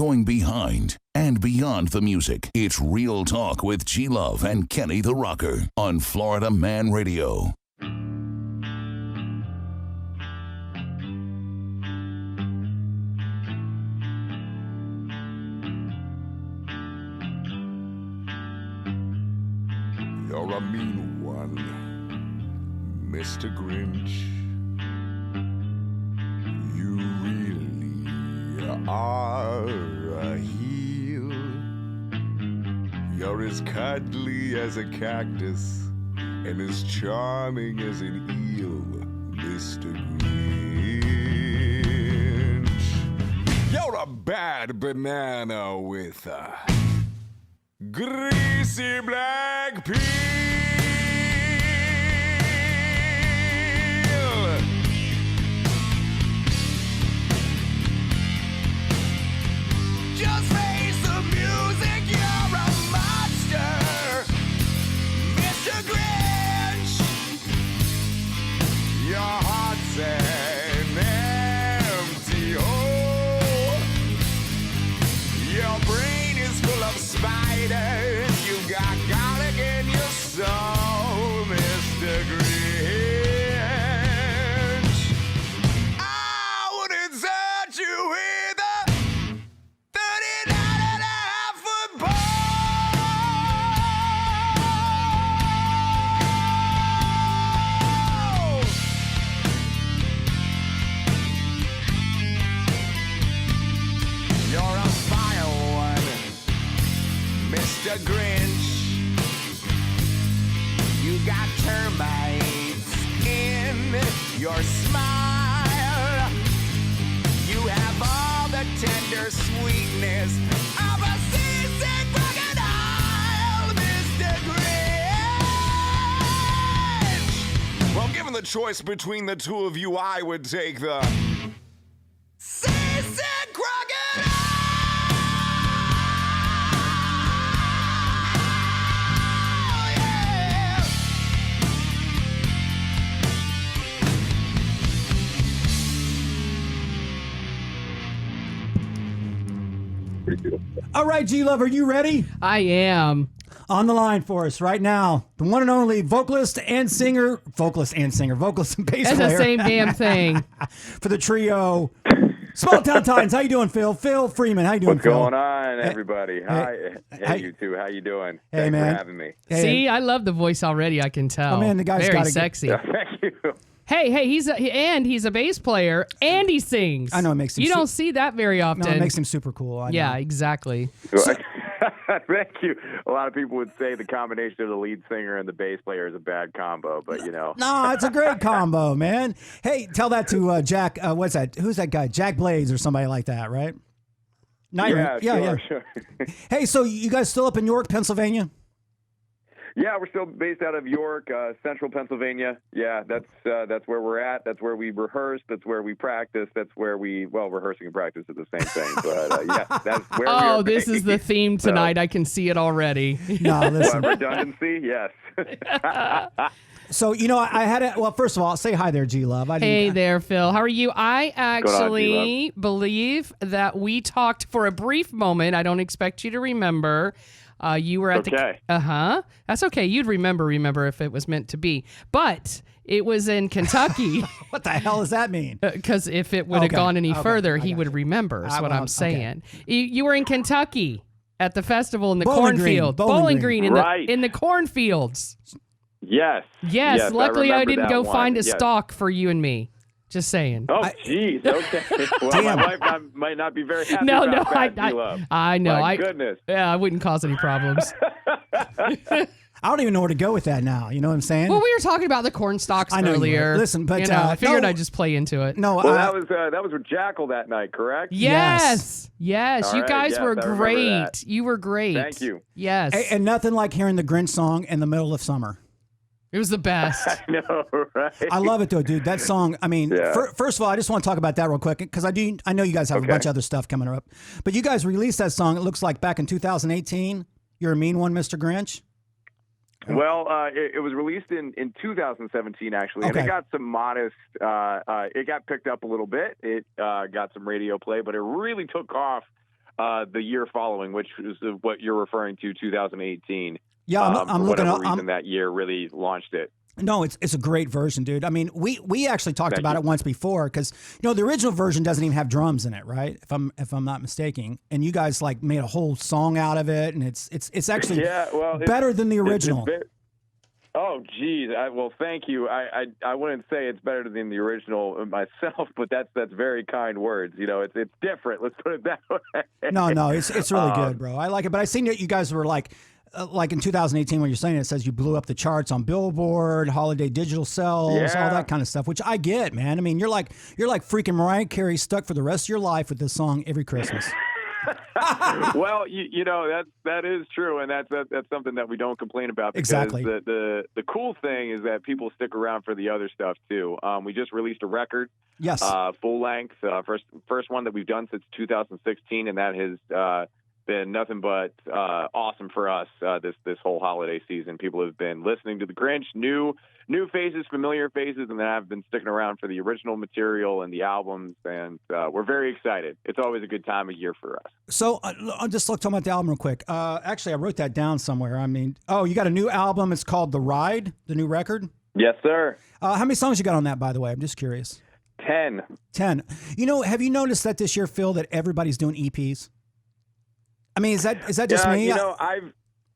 going behind and beyond the music. It's Real Talk with G-Love and Kenny the Rocker on Florida Man Radio. You're a mean one, Mr. Grinch. You really are a heel. You're as cuddly as a cactus and as charming as an eel, Mr. Grinch. You're a bad banana with a greasy black peel. Just face the music, you're a monster, Mr. Grinch. Your heart's an empty hole. Your brain is full of spiders. You got garlic in your soul, Mr. Grinch. I wouldn't touch you with a 39.5-foot pole. You're a vile one, Mr. Grinch. You got termites in your smile. You have all the tender sweetness of a seasick crocodile, Mr. Grinch. Well, given the choice between the two of you, I would take the seasick crocodile. All right, G-Love, are you ready? I am. On the line for us right now, the one and only vocalist and bass That's player. the same damn thing. For the trio, Small Town Titans. How you doing, Phil? Phil Freeman, how you doing, What's Phil? going on, everybody? Hi. Hey. You two. How you doing? Hey, Thanks man. for having me. Hey, See, I love the voice already. I can tell. Oh, man, the guy's very gotta sexy. Yeah, thank you. Hey, he's a bass player and he sings. I know, it makes him You su- don't see that very often. No, it makes him super cool. I know. Yeah, exactly. Thank you. A lot of people would say the combination of the lead singer and the bass player is a bad combo, but you know. No, it's a great combo, man. Hey, tell that to Jack. What's that? Who's that guy? Jack Blades or somebody like that, right? Sure. Hey, so you guys still up in York, Pennsylvania? Yeah, we're still based out of York, central Pennsylvania. Yeah, that's where we're at. That's where we rehearse. That's where we practice. That's where rehearsing and practice are the same thing. But yeah, that's where we are. Oh, this is the theme tonight. I can see it already. No, listen. Redundancy, yes. So, I had it. Well, first of all, say hi there, G-Love. Hey there, Phil. How are you? I actually G-Love? believe that we talked for a brief moment. I don't expect you to remember. You were at okay. the That's okay. You'd remember if it was meant to be. But it was in Kentucky. What the hell does that mean? Because if it would have gone any further, he would remember. Is what I'm saying. Okay. You were in Kentucky at the festival in the Bowling cornfield. Green. Bowling Green. in the cornfields. Yes. Yes. Luckily, I remember didn't that go one. find a Yes. stock for you and me. Just saying. Oh, jeez. Okay. Well, my wife might not be very happy about that, G-Love. I know. My goodness. Yeah, I wouldn't cause any problems. I don't even know where to go with that now. You know what I'm saying? Well, we were talking about the corn stalks I know you were. earlier. Listen, but, I figured no. I'd just play into it. No, Well, that was with Jackal that night, correct? Yes. All You right, guys yes, were I remember great. that. You were great. Thank you. Yes. and nothing like hearing the Grinch song in the middle of summer. It was the best. I know, right? I love it though, dude. That song. I mean, Yeah. first of all, I just want to talk about that real quick because I know you guys have a bunch of other stuff coming up, but you guys released that song. It looks like back in 2018. You're a mean one, Mr. Grinch. Well, it was released in 2017, actually, and Okay. it got some modest. It got picked up a little bit. It got some radio play, but it really took off the year following, which is what you're referring to, 2018. Yeah, I'm for looking whatever at. reason that year really launched it. No, it's a great version, dude. I mean, we actually talked about it once before because the original version doesn't even have drums in it, right? If I'm not mistaken. And you guys like made a whole song out of it, and it's actually better than the original. Oh, geez. Well, thank you. I wouldn't say it's better than the original myself, but that's very kind words. It's different. Let's put it that way. No, it's really good, bro. I like it. But I seen that you guys were like in 2018 when you're saying it says you blew up the charts on Billboard, holiday digital sales, all that kind of stuff, which I get, man. I mean, you're like freaking Mariah Carey stuck for the rest of your life with this song every Christmas. Well, that is true, and that's something that we don't complain about. Because exactly. The cool thing is that people stick around for the other stuff too. We just released a record, yes, full length, first one that we've done since 2016, and that has been nothing but awesome for us this whole holiday season. People have been listening to the Grinch, new faces, familiar faces, and then I've been sticking around for the original material and the albums, and we're very excited. It's always a good time of year for us. So I'll just talk about the album real quick. Actually, I wrote that down somewhere. I mean, you got a new album. It's called The Ride, the new record? Yes, sir. How many songs you got on that, by the way? I'm just curious. 10. Have you noticed that this year, Phil, that everybody's doing EPs? I mean, is that just me?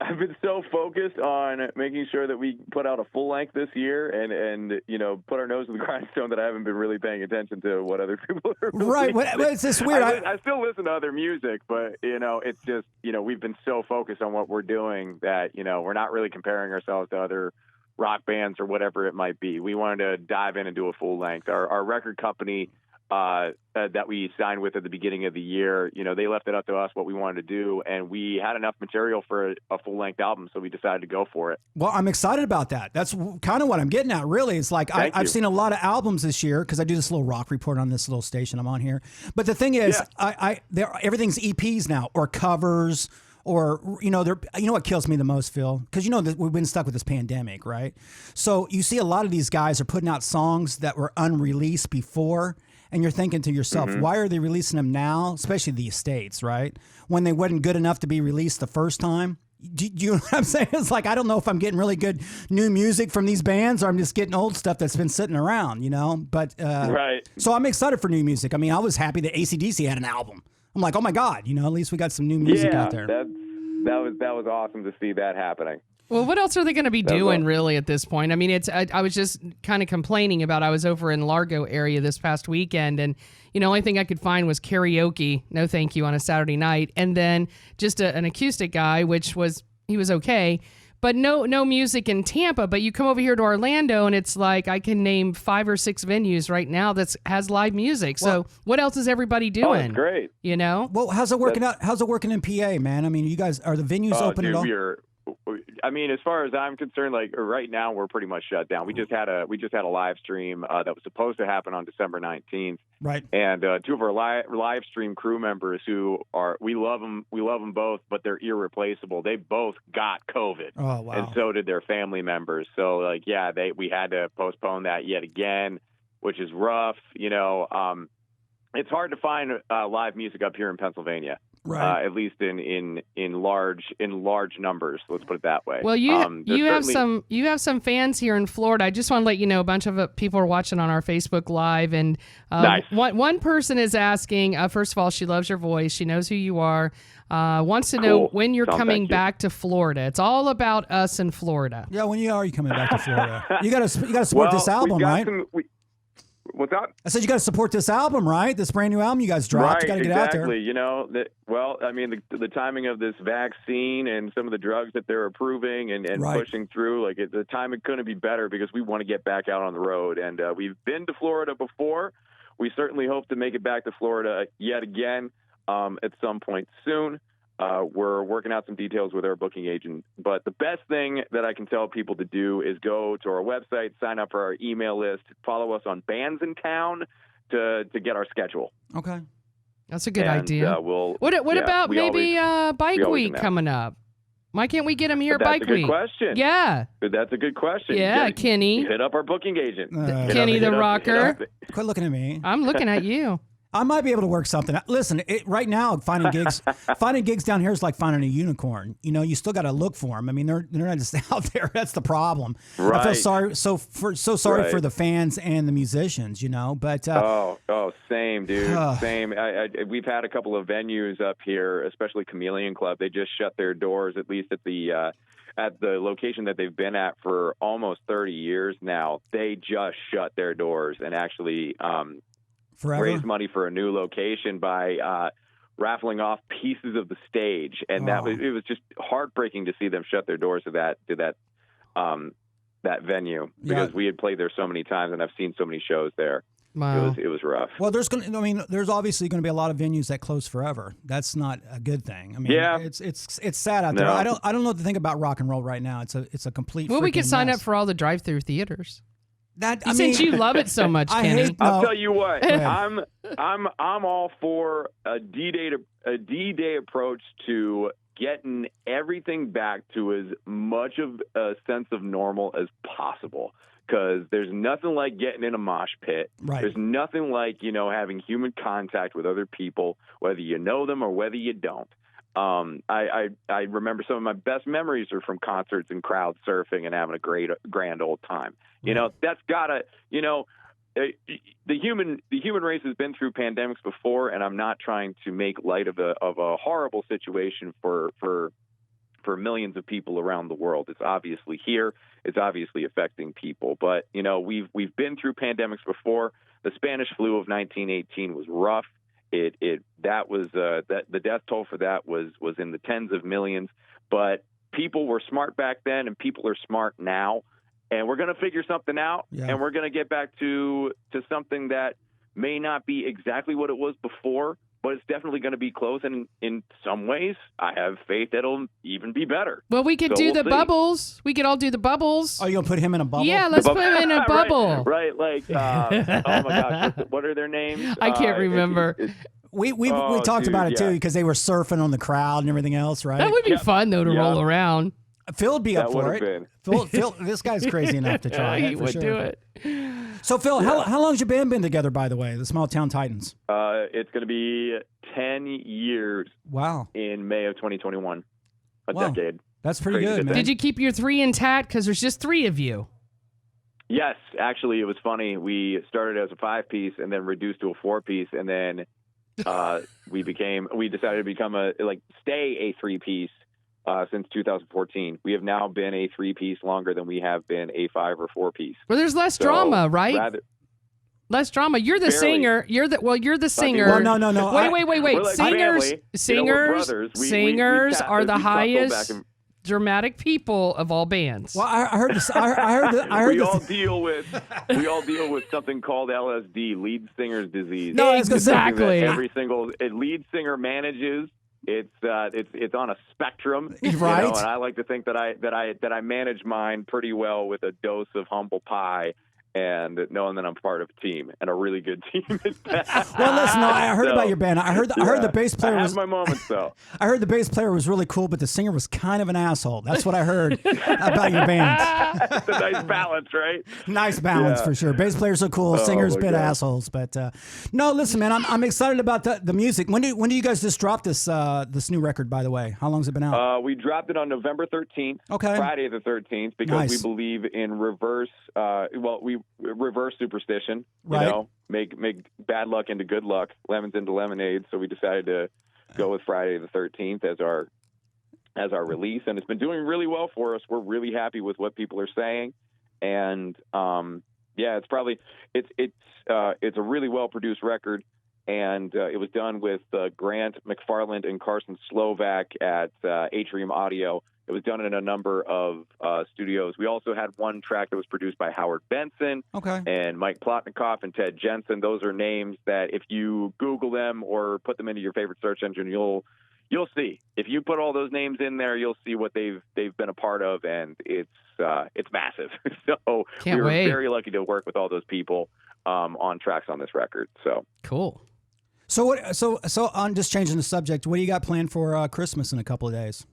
I've been so focused on making sure that we put out a full length this year and put our nose to the grindstone that I haven't been really paying attention to what other people are releasing. Right. It's this weird. I still listen to other music, but it's just we've been so focused on what we're doing that we're not really comparing ourselves to other rock bands or whatever it might be. We wanted to dive in and do a full length. Our record company that we signed with at the beginning of the year, they left it up to us what we wanted to do, and we had enough material for a full-length album, so we decided to go for it. Well, I'm excited about that. That's kind of what I'm getting at, really. It's like I've seen a lot of albums this year because I do this little rock report on this little station I'm on here. But the thing is, everything's EPs now or covers. Or, what kills me the most, Phil? Because that we've been stuck with this pandemic, right? So you see a lot of these guys are putting out songs that were unreleased before, and you're thinking to yourself, why are they releasing them now, especially the States, right? When they wasn't good enough to be released the first time. Do you know what I'm saying? It's like, I don't know if I'm getting really good new music from these bands or I'm just getting old stuff that's been sitting around, But right. So I'm excited for new music. I mean, I was happy that AC/DC had an album. I'm like, oh my God, at least we got some new music out there. That was awesome to see that happening. Well, what else are they going to be doing really at this point? I mean, I was just kind of complaining about, I was over in Largo area this past weekend, and only thing I could find was karaoke, no thank you, on a Saturday night, and then just an acoustic guy, he was okay. But no music in Tampa. But you come over here to Orlando, and it's like I can name 5 or 6 venues right now that has live music. So what else is everybody doing? Oh, that's great. Well, how's it working out? How's it working in PA, man? I mean, you guys, are the venues open at all? As far as I'm concerned, like right now we're pretty much shut down. We just had a live stream that was supposed to happen on December 19th. Right. And 2 of our live stream crew members we love them both, but they're irreplaceable. They both got COVID. Oh, wow. And so did their family members. So we had to postpone that yet again, which is rough. It's hard to find live music up here in Pennsylvania. Right. At least in large numbers. Let's put it that way. Well, you have some fans here in Florida. I just want to let you know a bunch of people are watching on our Facebook Live, and nice. one person is asking. First of all, she loves your voice. She knows who you are. Wants to know when you're coming back to Florida. It's all about us in Florida. Yeah, when are you coming back to Florida? You got to support this album, right? What's that? I said you got to support this album, right? This brand new album you guys dropped. Right, you got to get exactly. out there. The timing of this vaccine and some of the drugs that they're approving and right. pushing through, the timing couldn't be better because we want to get back out on the road. And we've been to Florida before. We certainly hope to make it back to Florida yet again at some point soon. We're working out some details with our booking agent, but the best thing that I can tell people to do is go to our website, sign up for our email list, follow us on Bands in Town to get our schedule. Okay. That's a good idea. What about maybe Bike Week coming up? Why can't we get him here Bike Week? That's a good question. Yeah. That's a good question. Yeah, Kenny. Hit up our booking agent. Kenny the Rocker. Quit looking at me. I'm looking at you. I might be able to work something. Listen, right now finding gigs down here is like finding a unicorn. You know, you still got to look for them. I mean, they're not just out there. That's the problem. Right. I feel sorry for the fans and the musicians. You know, but same, dude, same. We've had a couple of venues up here, especially Chameleon Club. They just shut their doors, at least at the location that they've been at for almost 30 years now. They just shut their doors and actually raised money for a new location by raffling off pieces of the stage, and it was just heartbreaking to see them shut their doors to that venue because we had played there so many times and I've seen so many shows there. Wow. It was rough. Well, there's obviously going to be a lot of venues that close forever. That's not a good thing. I mean, it's sad out there. I don't know what to think about rock and roll right now. It's a complete. Well, we could sign up for all the drive-through theaters. Since you love it so much, Kenny. I'll tell you what. I'm all for a D-Day approach to getting everything back to as much of a sense of normal as possible. Because there's nothing like getting in a mosh pit. Right. There's nothing like, having human contact with other people, whether you know them or whether you don't. I remember some of my best memories are from concerts and crowd surfing and having a grand old time. That's gotta, the human race has been through pandemics before, and I'm not trying to make light of a horrible situation for millions of people around the world. It's obviously here. It's obviously affecting people. But, we've been through pandemics before. The Spanish flu of 1918 was rough. The death toll for that was in the tens of millions. But people were smart back then, and people are smart now. And we're going to figure something out, and we're going to get back to something that may not be exactly what it was before, but it's definitely going to be close, and in some ways, I have faith it'll even be better. Well, we could do the bubbles. We could all do the bubbles. Oh, you're going to put him in a bubble? Yeah, let's put him in a bubble. Right, like, oh my gosh, what are their names? I can't remember. We talked about it, too, because they were surfing on the crowd and everything else, right? That would be fun, though, to roll around. Phil would be up for it. Phil, this guy's crazy enough to try. He would do it. So, Phil, how long has your band been together, by the way, the Small Town Titans? It's going to be 10 years. Wow. In May of 2021. A decade. That's pretty good, man. Did you keep your 3 intact? Because there's just 3 of you. Yes. Actually, it was funny. We started as a 5-piece and then reduced to a 4-piece, and then we decided to become stay a 3-piece. Since 2014. We have now been a 3-piece longer than we have been a 5 or 4-piece. Well, there's less drama, right? Less drama. You're the singer. You're the singer. Well, no. Wait. Like Singers we are the highest dramatic people of all bands. Well, I heard this. We all deal with something called LSD, lead singer's disease. No, exactly. Every single lead singer manages. It's on a spectrum, right? And I like to think that I manage mine pretty well with a dose of humble pie, and knowing that I'm part of a team, and a really good team at that. Well, listen, I heard about your band. I heard the bass player was my moments though. I heard the bass player was really cool, but the singer was kind of an asshole. That's what I heard about your band. It's a nice balance, right? Nice balance for sure. Bass players are cool, singers bit assholes. But no, listen, man, I'm excited about the music. When do you guys just drop this new record? By the way, how long's it been out? We dropped it on November 13th, Friday the 13th, because we believe in reverse. Reverse superstition, make bad luck into good luck, lemons into lemonade. So we decided to go with Friday the 13th as our release, and it's been doing really well for us. We're really happy with what people are saying, and it's a really well produced record, and it was done with Grant McFarland and Carson Slovak at Atrium Audio. It was done in a number of studios. We also had one track that was produced by Howard Benson and Mike Plotnikoff and Ted Jensen. Those are names that if you Google them or put them into your favorite search engine, you'll see. If you put all those names in there, you'll see what they've been a part of, and it's massive. So we were very lucky to work with all those people on tracks on this record. So cool. So on just changing the subject, what do you got planned for Christmas in a couple of days?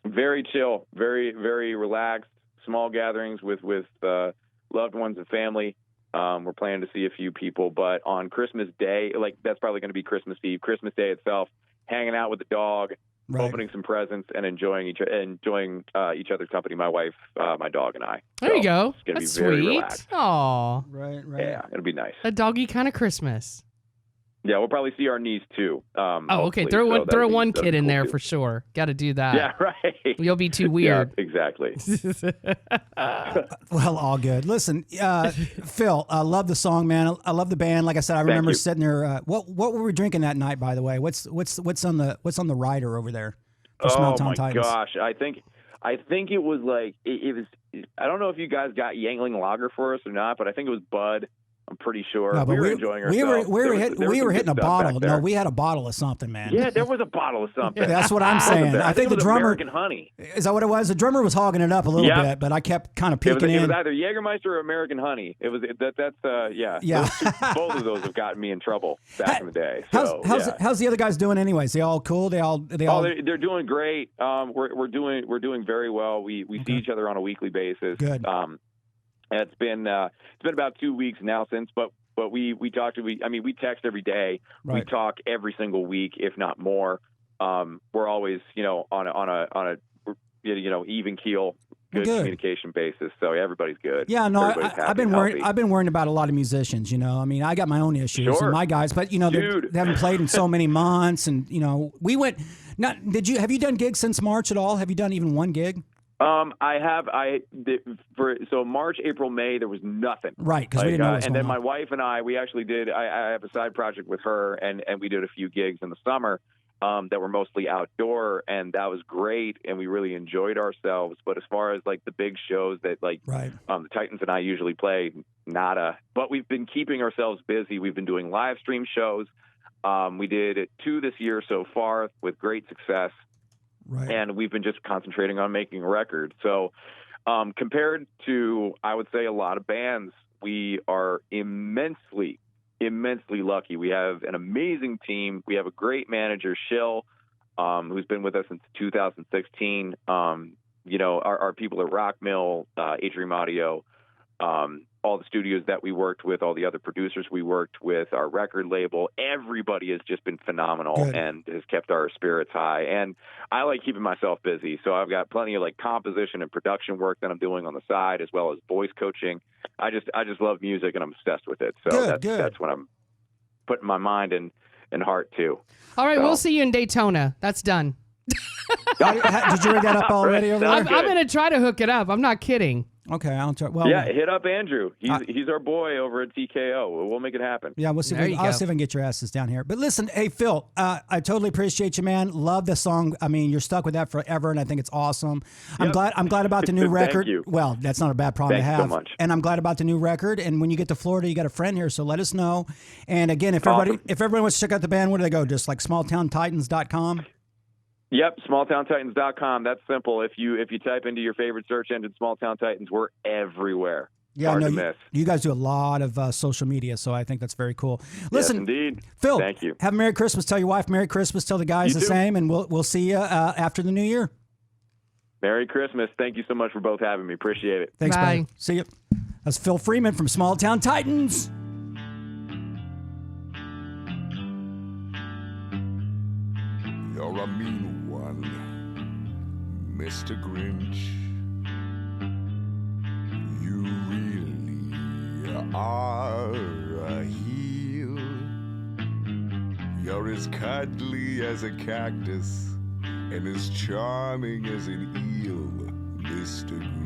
Very chill, very, very relaxed, small gatherings with loved ones and family. We're planning to see a few people, but on Christmas Day, like that's probably going to be Christmas Eve. Christmas Day itself, hanging out with the dog, opening some presents, and enjoying each other's company. My wife, my dog, and I. There you go. It's gonna That's be very sweet. relaxed. Aw. Right. Yeah, it'll be nice. A doggy kind of Christmas. Yeah, we'll probably see our niece too. Okay. Throw one kid in there for sure. Got to do that. Yeah, right. You'll be too weird. Yeah, exactly. Well, all good. Listen, Phil, I love the song, man. I love the band. Like I said, I remember sitting there. What were we drinking that night, by the way? What's on the rider over there? Oh my gosh, I think it was like it was. I don't know if you guys got Yangling Lager for us or not, but I think it was Bud. I'm pretty sure. No, we were enjoying ourselves. We were hitting a bottle. No, we had a bottle of something, man. Yeah, there was a bottle of something. That's what I'm saying. I think the drummer. American Honey. Is that what it was? The drummer was hogging it up a little bit, but I kept kind of peeking in. It was either Jägermeister or American Honey. It was yeah. Yeah. Both of those have gotten me in trouble back in the day. How's the other guys doing, anyways? They all cool? They're doing great. We're doing very well. We see each other on a weekly basis. Good. It's been about 2 weeks now since, but we talk we text every day. Right. We talk every single week, if not more. We're always, on a even keel, good communication basis. So everybody's good. Yeah, no, I've been worrying about a lot of musicians. I got my own issues and my guys, but they haven't played in so many months, and we went. Now, have you done gigs since March at all? Have you done even one gig? I have. So March, April, May, there was nothing. Right, because we didn't know what was and going then on. my wife and we actually did. I have a side project with her, and we did a few gigs in the summer that were mostly outdoor, and that was great, and we really enjoyed ourselves. But as far as like the big shows that the Titans and I usually play, nada. But we've been keeping ourselves busy. We've been doing live stream shows. We did 2 this year so far with great success. Right. And we've been just concentrating on making a record. So compared to, I would say, a lot of bands, we are immensely lucky. We have an amazing team. We have a great manager, Shill, who's been with us since 2016. Our people at Rock Mill, Atrium Audio, all the studios that we worked with, all the other producers we worked with, our record label, everybody has just been phenomenal and has kept our spirits high. And I like keeping myself busy. So I've got plenty of composition and production work that I'm doing on the side, as well as voice coaching. I just love music and I'm obsessed with it. So that's what I'm putting my mind and heart to. All right. We'll see you in Daytona. That's done. Did you rig that up already over there? I'm going to try to hook it up. I'm not kidding. Okay, I'll try. Well, hit up Andrew. He's our boy over at TKO. We'll make it happen. Yeah, we'll see. I'll see if I can get your asses down here. But listen, hey Phil, I totally appreciate you, man. Love the song. I mean, you're stuck with that forever, and I think it's awesome. Yep. I'm glad about the new record. Thank you. Well, that's not a bad problem to have. Thanks so much. And I'm glad about the new record. And when you get to Florida, you got a friend here, so let us know. And again, if everybody wants to check out the band, where do they go? Just like smalltowntitans.com. Yep, smalltowntitans.com. That's simple. If you type into your favorite search engine, Small Town Titans, we're everywhere. Yeah, hard to miss. You guys do a lot of social media, so I think that's very cool. Listen, yes, indeed. Phil, thank you. Have a Merry Christmas. Tell your wife Merry Christmas. Tell the guys the same, and we'll see you after the new year. Merry Christmas. Thank you so much for both having me. Appreciate it. Thanks, Bye. buddy. See you. That's Phil Freeman from Small Town Titans. You're a mean one, Mr. Grinch. You really are a heel. You're as cuddly as a cactus and as charming as an eel, Mr. Grinch.